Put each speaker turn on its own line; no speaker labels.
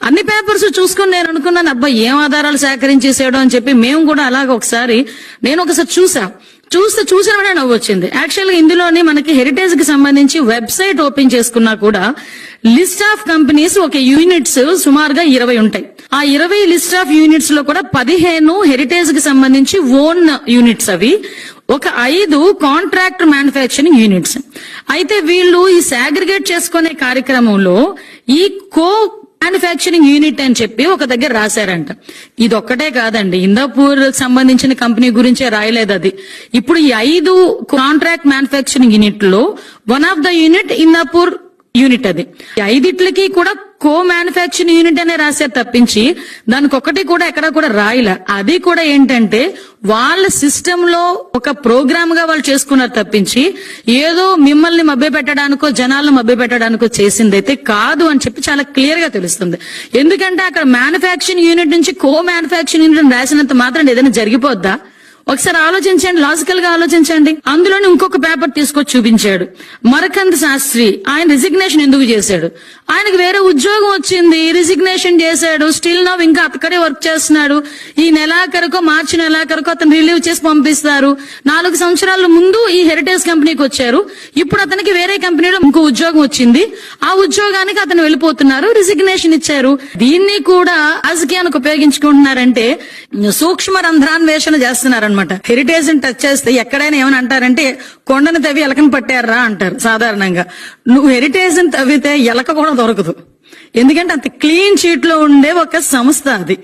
అన్ని పేపర్స్ చూసుకుని నేను అనుకున్నాను, అబ్బా ఏం ఆధారాలు సేకరించేసాడు అని చెప్పి మేము కూడా అలాగ ఒకసారి చూసిన వెంటనే నవ్వు వచ్చింది. యాక్చువల్ గా ఇందులోని మనకి హెరిటేజ్ కి సంబంధించి వెబ్సైట్ ఓపెన్ చేసుకున్నా కూడా లిస్ట్ ఆఫ్ కంపెనీస్ ఒక యూనిట్స్ సుమారుగా 20 ఉంటాయి. ఆ 20 లిస్ట్ ఆఫ్ యూనిట్స్ లో కూడా 15 హెరిటేజ్ కి సంబంధించి ఓన్ యూనిట్స్, అవి ఒక 5 కాంట్రాక్ట్ మ్యానుఫ్యాక్చరింగ్ యూనిట్స్. అయితే వీళ్ళు ఈ సాగ్రిగేట్ చేసుకునే కార్యక్రమంలో ఈ మ్యానుఫ్యాక్చరింగ్ యూనిట్ అని చెప్పి ఒక దగ్గర రాశారంట. ఇదొక్కటే కాదండి, ఇందాపూర్ సంబంధించిన కంపెనీ గురించే రాయలేదు అది. ఇప్పుడు ఈ 5 కాంట్రాక్ట్ మ్యానుఫ్యాక్చరింగ్ యూనిట్ లో one of the unit Indapur unit. అది 5 కూడా కో మ్యానుఫ్యాక్చరింగ్ యూనిట్ అనే రాశారు తప్పించి దానికి ఒకటి కూడా ఎక్కడా కూడా రాయలే. అది కూడా ఏంటంటే వాళ్ళ సిస్టమ్ లో ఒక ప్రోగ్రామ్ గా వాళ్ళు చేసుకున్నారు తప్పించి ఏదో మిమ్మల్ని మభ్య పెట్టడానికో జనాలను మభ్య పెట్టడానికో చేసిందైతే కాదు అని చెప్పి చాలా క్లియర్ గా తెలుస్తుంది. ఎందుకంటే అక్కడ మ్యానుఫ్యాక్చరింగ్ యూనిట్ నుంచి కో మ్యానుఫ్యాక్చరింగ్ యూనిట్ రాసినంత మాత్రం ఏదైనా జరిగిపోద్దా? ఒకసారి ఆలోచించండి, లాజికల్ గా ఆలోచించండి. అందులోనే ఇంకొక పేపర్ తీసుకొచ్చి చూపించాడు. మరకంద్ శాస్త్రి ఆయన రిజిగ్నేషన్ ఎందుకు చేశాడు? ఆయనకు వేరే ఉద్యోగం వచ్చింది, రిజిగ్నేషన్ చేశాడు. స్టిల్ నవ్ ఇంకా అక్కడే వర్క్ చేస్తున్నాడు. ఈ నెలాఖరుకో మార్చి నెలాఖరుకో అతను రిలీవ్ చేసి పంపిస్తారు. 4 సంవత్సరాల ముందు ఈ హెరిటేజ్ కంపెనీకి వచ్చారు. ఇప్పుడు అతనికి వేరే కంపెనీలో ఇంకో ఉద్యోగం వచ్చింది. ఆ ఉద్యోగానికి అతను వెళ్ళిపోతున్నారు, రిజిగ్నేషన్ ఇచ్చారు. దీన్ని కూడా రాజకీయానికి ఉపయోగించుకుంటున్నారంటే సూక్ష్మ రంధ్రాన్వేషణ చేస్తున్నారు. హెరిటేజ్ ని టచ్ చేస్తే ఎక్కడైనా ఏమని అంటారంటే కొండను తవ్వి ఎలకను పట్టారా అంటారు సాధారణంగా. నువ్వు హెరిటేజ్ ని తవ్వితే ఎలక కూడా దొరకదు. ఎందుకంటే అంత క్లీన్ షీట్ లో ఉండే ఒక సంస్థ అది.